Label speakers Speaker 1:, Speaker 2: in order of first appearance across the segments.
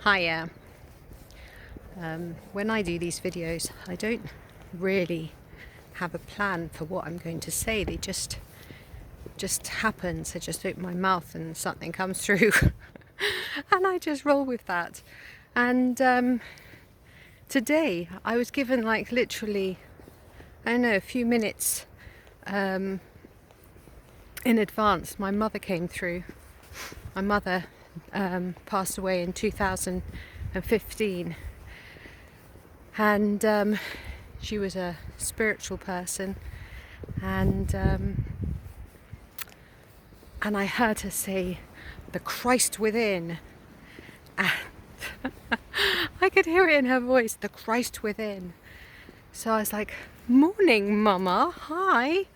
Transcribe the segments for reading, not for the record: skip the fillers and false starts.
Speaker 1: Hiya. When I do these videos, I don't really have a plan for what I'm going to say. They just happens. I just open my mouth and something comes through, and I just roll with that. And today I was given literally, I don't know, a few minutes in advance. My mother came through. My mother passed away in 2015, and she was a spiritual person, and I heard her say, "The Christ within," and I could hear it in her voice, "The Christ within." So I was like, "Morning, Mama. Hi."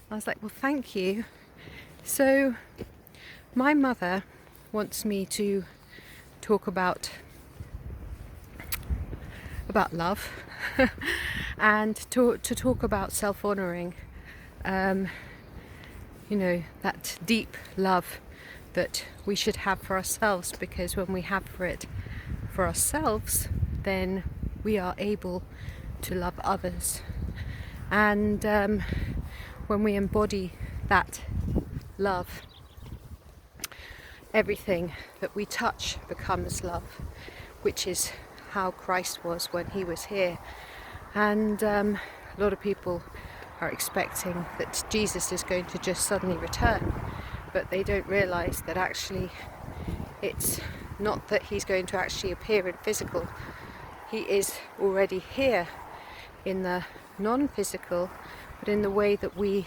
Speaker 1: I was like, "Well, thank you." So my mother wants me to talk about love and to talk about self-honouring, that deep love that we should have for ourselves, because when we have it for ourselves, then we are able to love others. And when we embody that love, everything that we touch becomes love, which is how Christ was when he was here. And a lot of people are expecting that Jesus is going to just suddenly return, but they don't realize that actually it's not that he's going to actually appear in physical. He is already here in the non-physical, but in the way that we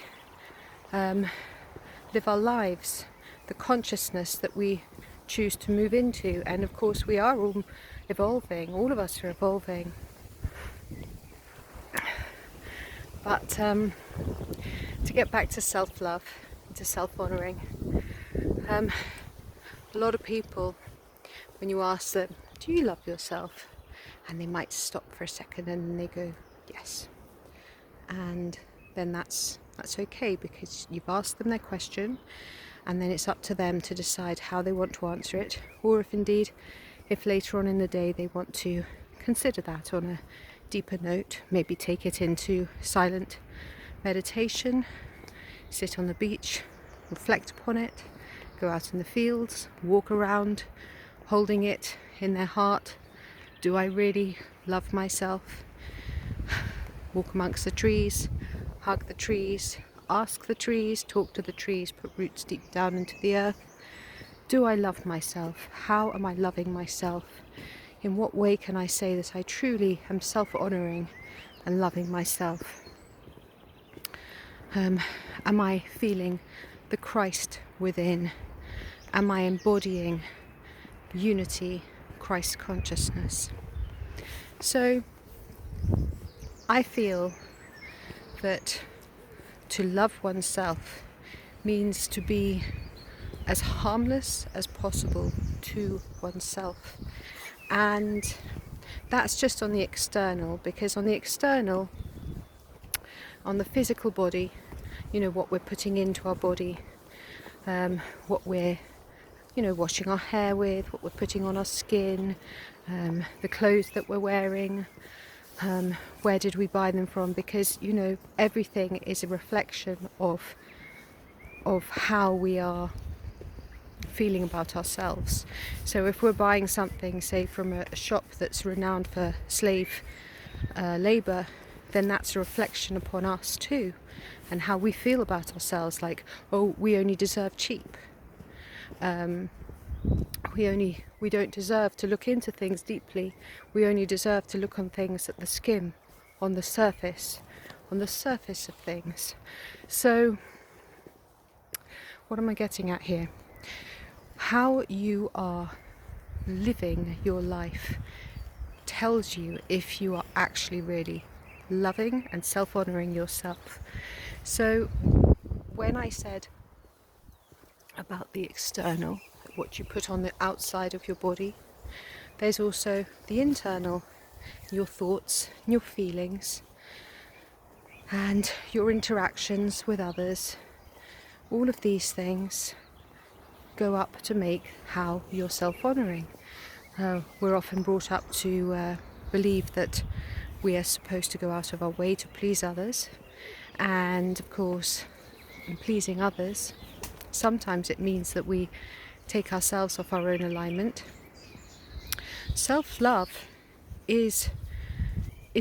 Speaker 1: live our lives, the consciousness that we choose to move into. And of course we are all evolving, all of us are evolving. But to get back to self-love, to self-honouring, a lot of people, when you ask them, "Do you love yourself?" and they might stop for a second and then they go, "Yes." And then that's okay, because you've asked them their question, and then it's up to them to decide how they want to answer it, or if later on in the day they want to consider that on a deeper note, maybe take it into silent meditation, sit on the beach, reflect upon it, go out in the fields, walk around, holding it in their heart. Do I really love myself? Walk amongst the trees, hug the trees, ask the trees, talk to the trees, put roots deep down into the earth. Do I love myself? How am I loving myself? In what way can I say that I truly am self-honouring and loving myself? Am I feeling the Christ within? Am I embodying unity, Christ consciousness? So I feel that to love oneself means to be as harmless as possible to oneself. And that's just on the external, because on the external, on the physical body, what we're putting into our body, what we're washing our hair with, what we're putting on our skin, the clothes that we're wearing, where did we buy them from? Because everything is a reflection of how we are feeling about ourselves. So if we're buying something, say from a shop that's renowned for slave labour, then that's a reflection upon us too, and how we feel about ourselves, like, oh, we only deserve cheap. We don't deserve to look into things deeply. We only deserve to look on things at the skim, on the surface of things. So what am I getting at here? How you are living your life tells you if you are actually really loving and self-honouring yourself. So when I said about the external, what you put on the outside of your body, there's also the internal, your thoughts, your feelings, and your interactions with others. All of these things go up to make how you're self-honouring. We're often brought up to believe that we are supposed to go out of our way to please others, and of course, in pleasing others, sometimes it means that we take ourselves off our own alignment. Self-love is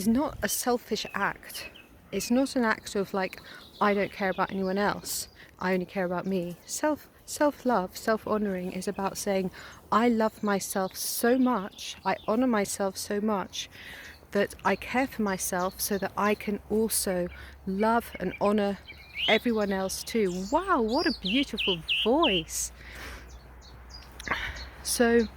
Speaker 1: not a selfish act. It's not an act of like, I don't care about anyone else, I only care about me. Self-love, self-honouring is about saying, I love myself so much, I honour myself so much that I care for myself so that I can also love and honour everyone else too. Wow, what a beautiful voice. So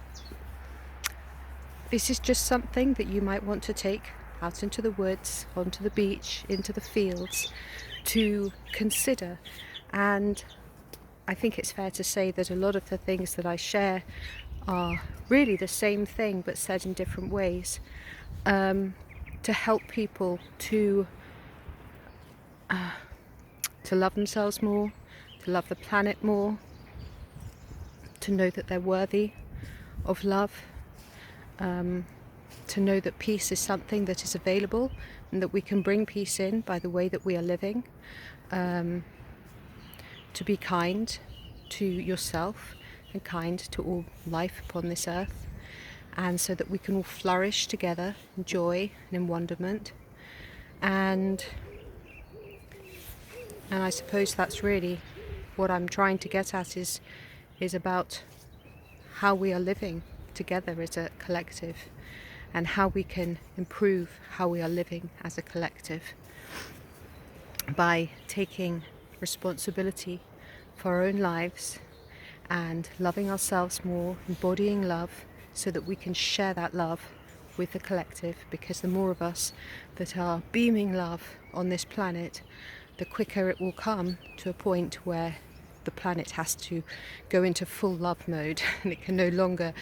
Speaker 1: this is just something that you might want to take out into the woods, onto the beach, into the fields to consider. And I think it's fair to say that a lot of the things that I share are really the same thing but said in different ways, to help people to love themselves more, to love the planet more, to know that they're worthy of love, to know that peace is something that is available and that we can bring peace in by the way that we are living, to be kind to yourself and kind to all life upon this earth, and so that we can all flourish together in joy and in wonderment. And I suppose that's really what I'm trying to get at, is about how we are living together as a collective and how we can improve how we are living as a collective by taking responsibility for our own lives and loving ourselves more, embodying love so that we can share that love with the collective, because the more of us that are beaming love on this planet, the quicker it will come to a point where the planet has to go into full love mode and it can no longer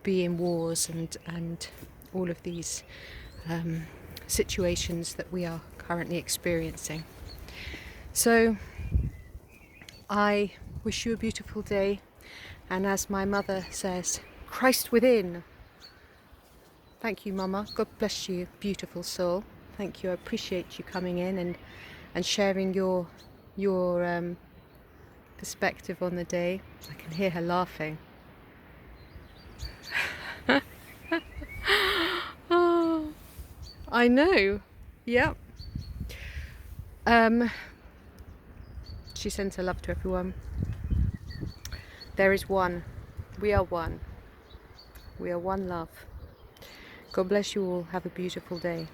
Speaker 1: be in wars and all of these situations that we are currently experiencing. So I wish you a beautiful day, and as my mother says, Christ within. Thank you, Mama. God bless you, beautiful soul. Thank you. I appreciate you coming in and sharing your perspective on the day. I can hear her laughing. Oh, I know. Yep. She sends her love to everyone. There is one. We are one. We are one love. God bless you all. Have a beautiful day.